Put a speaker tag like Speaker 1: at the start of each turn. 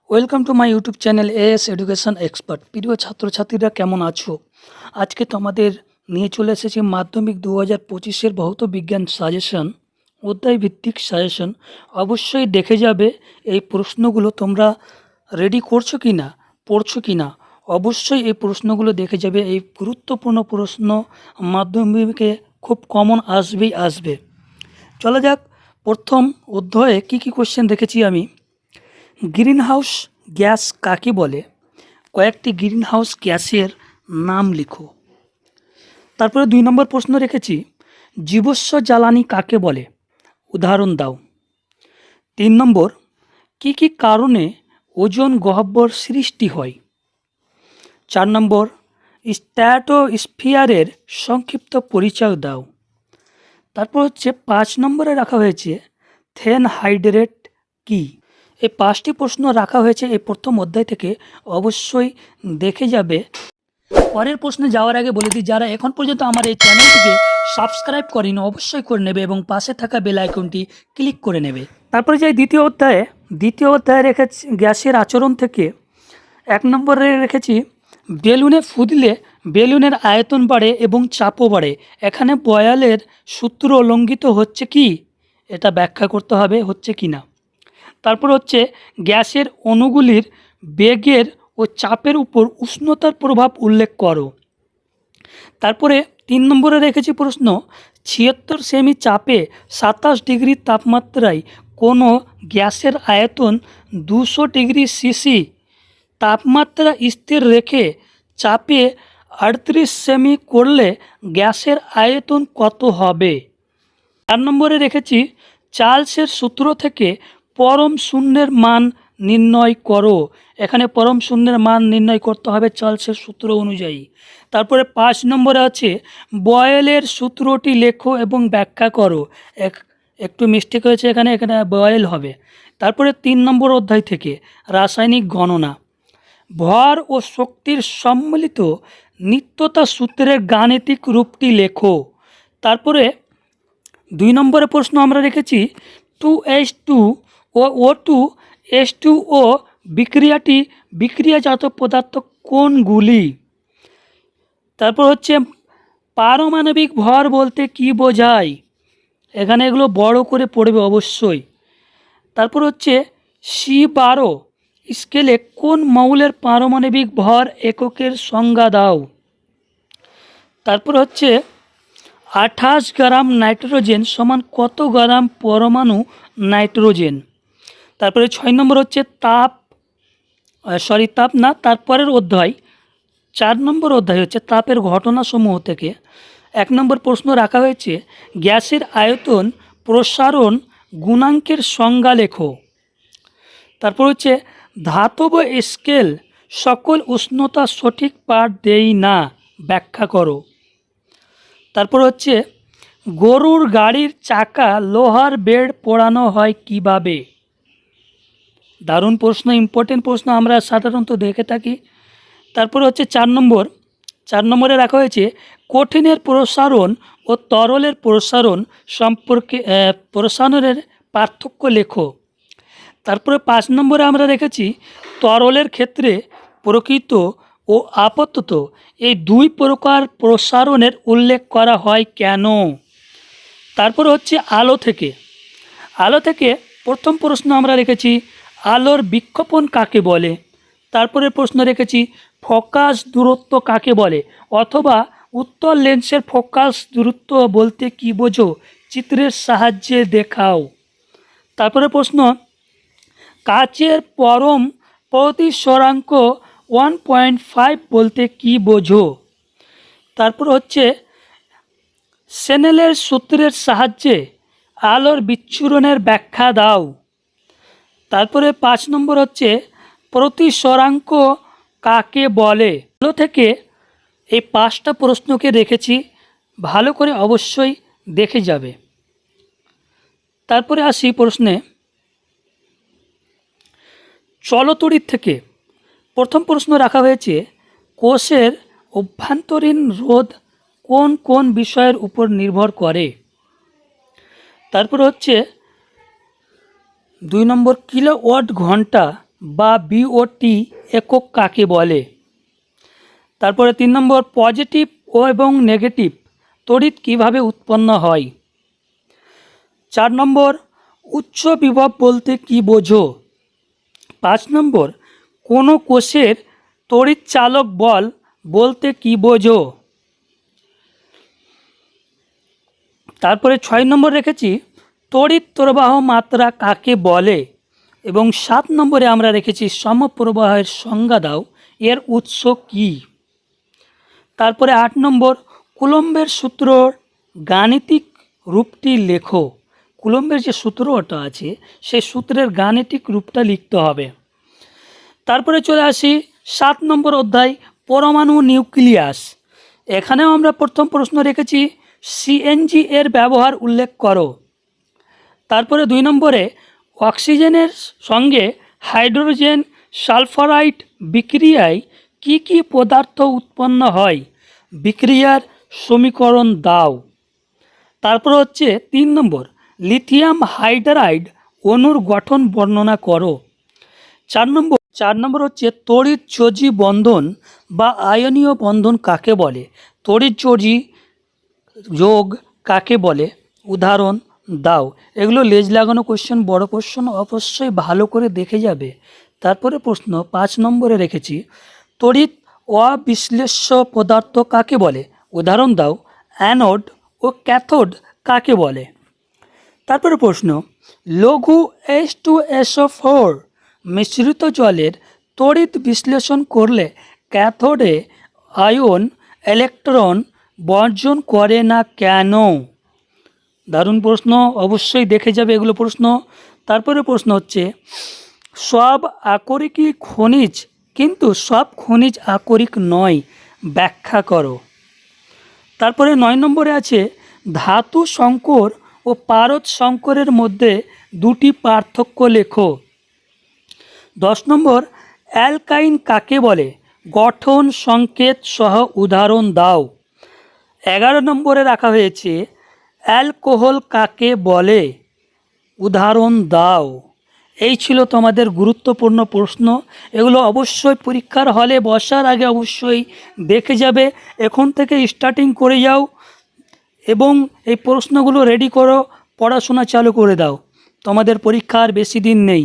Speaker 1: Welcome to my YouTube channel as education expert. প্রিয় ছাত্রছাত্রীরা কেমন আছো? আজকে তোমাদের নিয়ে চলে এসেছি মাধ্যমিক 2025-এর ভৌত বিজ্ঞান সাজেশন, অধ্যায় ভিত্তিক সাজেশন। অবশ্যই দেখে যাবে এই প্রশ্নগুলো তোমরা রেডি করছো কি না, পড়ছো কি না। অবশ্যই এই প্রশ্নগুলো দেখে যাবে। এই গুরুত্বপূর্ণ প্রশ্ন মাধ্যমিকে খুব কমন আসবে। চলা যাক, প্রথম অধ্যায়ে কী কী কোশ্চেন দেখেছি আমি। গ্রিনহাউস গ্যাস কাকে বলে? কয়েকটি গ্রিনহাউস গ্যাসের নাম লিখো। তারপরে 2 নম্বর প্রশ্ন রেখেছি, জীবাশ্ম জ্বালানি কাকে বলে? উদাহরণ দাও। 3 নম্বর, কী কী কারণে ওজোন গহ্বর সৃষ্টি হয়? 4 নম্বর, স্ট্র্যাটোস্ফিয়ারের সংক্ষিপ্ত পরিচয় দাও। তারপর 5 নম্বরে রাখা হয়েছে থেন হাইড্রেট কী? এই 5টি প্রশ্ন রাখা হয়েছে এই প্রথম অধ্যায় থেকে, অবশ্যই দেখে যাবে। পরের প্রশ্নে যাওয়ার আগে বলে দিই, যারা এখন পর্যন্ত আমার এই চ্যানেলটিকে সাবস্ক্রাইব করেনি অবশ্যই করে নেবে এবং পাশে থাকা বেল আইকনটি ক্লিক করে নেবে। তারপরে যাই দ্বিতীয় অধ্যায়ে রেখেছি গ্যাসের আচরণ থেকে 1 নম্বরে রেখেছি, বেলুনে ফুদলে বেলুনের আয়তন বাড়ে এবং চাপও বাড়ে। এখানে বয়েলের সূত্র লঙ্ঘিত হচ্ছে কি? এটা ব্যাখ্যা করতে হবে হচ্ছে কি না। তারপর গ্যাসের অণুগুলির বেগের ও চাপের উপর উষ্ণতার প্রভাব উল্লেখ করো। তারপরে 3 নম্বরে রেখেছি প্রশ্ন, 76 সেমি চাপে 27 ডিগ্রি তাপমাত্রায় কোনো গ্যাসের আয়তন 200 ডিগ্রি সিসি, তাপমাত্রা স্থির রেখে চাপে 38 সেমি করলে গ্যাসের আয়তন কত হবে? 4 নম্বরে রেখেছি, চার্লসের সূত্র থেকে পরম শূন্যের মান নির্ণয় করো। এখানে পরম শূন্যের মান নির্ণয় করতে হবে চার্লসের সূত্র অনুযায়ী। তারপরে 5 নম্বরে আছে, বয়েলের সূত্রটি লেখো এবং ব্যাখ্যা করো। একটু মিস্টেক হয়েছে, এখানে বয়েল হবে। তারপরে 3 নম্বর অধ্যায় থেকে রাসায়নিক গণনা, ভর ও শক্তির সম্মিলিত নিত্যতা সূত্রের গাণিতিক রূপটি লেখো। তারপরে 2 নম্বরের প্রশ্ন আমরা রেখেছি, 2H2 ও O2H2O বিক্রিয়াজাত পদার্থ কোনগুলি? তারপর পারমাণবিক ভর বলতে কি বোঝায়? এখানে এগুলো বড় করে পড়বে অবশ্যই। তারপর C12 স্কেলে কোন মৌলের পারমাণবিক ভর এককের সংজ্ঞা দাও। তারপর 28 গ্রাম নাইট্রোজেন সমান কত গ্রাম পরমাণু নাইট্রোজেন। তারপরে 6 নম্বর তারপরের অধ্যায় 4 নম্বর অধ্যায় তাপের ঘটনাসমূহ থেকে 1 নম্বর প্রশ্ন রাখা হয়েছে, গ্যাসের আয়তন প্রসারণ গুণাঙ্কের সংজ্ঞা লেখো। তারপর ধাতব স্কেল সকল উষ্ণতা সঠিক পাঠ দেই না, ব্যাখ্যা করো। তারপর গরুর গাড়ির চাকা লোহার বেড পোড়ানো হয় কিভাবে? দারুণ প্রশ্ন, ইম্পর্টেন্ট প্রশ্ন, আমরা সাধারণত দেখে থাকি। তারপর 4 নম্বরে রাখা হয়েছে, কঠিনের প্রসারণ ও তরলের প্রসারণ সম্পর্কে প্রসারণের পার্থক্য লেখো। তারপরে 5 নম্বরে আমরা রেখেছি, তরলের ক্ষেত্রে প্রকৃত ও আপাতত এই 2 প্রকার প্রসারণের উল্লেখ করা হয় কেন? তারপর আলো থেকে প্রথম প্রশ্ন আমরা রেখেছি, আলোর বিক্ষেপণ কাকে বলে? তারপরে প্রশ্ন রেখেছি, ফোকাস দূরত্ব কাকে বলে, অথবা উত্তল লেন্সের ফোকাস দূরত্ব বলতে কি বোঝো, চিত্রের সাহায্যে দেখাও। তারপরে প্রশ্ন, কাচের পরম প্রতিসরাঙ্ক 1.5 বলতে কি বোঝো? তারপর স্নেলের সূত্রের সাহায্যে আলোর বিচ্ছুরণের ব্যাখ্যা দাও। তারপরে 5 নম্বর প্রতিসরাঙ্ক কাকে বলে? আলো থেকে এই 5টা প্রশ্নকে রেখেছি, ভালো করে অবশ্যই দেখে যাবে। তারপরে আসি প্রশ্নে, চলতড়িৎ থেকে প্রথম প্রশ্ন রাখা হয়েছে, কোষের অভ্যন্তরীণ রোধ কোন কোন বিষয়ের উপর নির্ভর করে? তারপর 2 নম্বর, কিলোওয়াট ঘন্টা বা বিওটি একক কাকে বলে? তারপরে 3 নম্বর, পজিটিভ ও এবং নেগেটিভ তড়িৎ কিভাবে উৎপন্ন হয়? 4 নম্বর, উচ্চ বিভব বলতে কি বোঝো? 5 নম্বর, কোনো কোষের তড়িৎ চালক বল বলতে কি বোঝো? তারপরে 6 নম্বর রেখেছি তড়িৎ প্রবাহ মাত্রা কাকে বলে? এবং 7 নম্বরে আমরা রেখেছি সমপ্রবাহের সংজ্ঞা দাও, এর উৎস কি? তারপরে 8 নম্বর, কুলম্বের সূত্রর গাণিতিক রূপটি লেখো। কুলম্বের যে সূত্রটা আছে সেই সূত্রের গাণিতিক রূপটা লিখতে হবে। তারপরে চলে আসি 7 নম্বর অধ্যায়, পরমাণু নিউক্লিয়াস। এখানেও আমরা প্রথম প্রশ্ন রেখেছি সিএনজি এর ব্যবহার উল্লেখ করো। তারপরে 2 নম্বরে, অক্সিজেনের সঙ্গে হাইড্রোজেন সালফারাইড বিক্রিয়ায় কি কি পদার্থ উৎপন্ন হয়? বিক্রিয়ার সমীকরণ দাও। তারপর হচ্ছে 3 নম্বর, লিথিয়াম হাইড্রাইড অণুর গঠন বর্ণনা করো। 4 নম্বর হচ্ছে তড়িৎ যোজী বন্ধন বা আয়নীয় বন্ধন কাকে বলে? তড়িৎ যোজী যোগ কাকে বলে? উদাহরণ দাও। এগুলো লেজ লাগানো কোশ্চেন, বড় কোশ্চেন, অবশ্যই ভালো করে দেখে যাবে। তারপরে প্রশ্ন 5 নম্বরে রেখেছি তড়িৎ অবিশ্লেষ্য পদার্থ কাকে বলে? উদাহরণ দাও। অ্যানোড ও ক্যাথোড কাকে বলে? তারপরে প্রশ্ন, লঘু H2SO4 মিশ্রিত জলের তড়িৎ বিশ্লেষণ করলে ক্যাথোডে আয়ন ইলেকট্রন বর্জন করে না কেন? দারুণ প্রশ্ন, অবশ্যই দেখে যাবে এগুলো প্রশ্ন। তারপরে প্রশ্ন হচ্ছে সব আকরিকই খনিজ কিন্তু সব খনিজ আকরিক নয়, ব্যাখ্যা করো। তারপরে 9 নম্বরে আছে ধাতু সংকর ও পারদ সংকরের মধ্যে দুটি পার্থক্য লেখো। 10 নম্বর, অ্যালকাইন কাকে বলে? গঠন সংকেত সহ উদাহরণ দাও। 11 নম্বরে রাখা হয়েছে অ্যালকোহল কাকে বলে? উদাহরণ দাও। এই ছিল তোমাদের গুরুত্বপূর্ণ প্রশ্ন। এগুলো অবশ্যই পরীক্ষার হলে বসার আগে অবশ্যই দেখে যাবে। এখন থেকে স্টার্টিং করে যাও এবং এই প্রশ্নগুলো রেডি করো, পড়াশোনা চালু করে দাও। তোমাদের পরীক্ষার বেশি দিন নেই।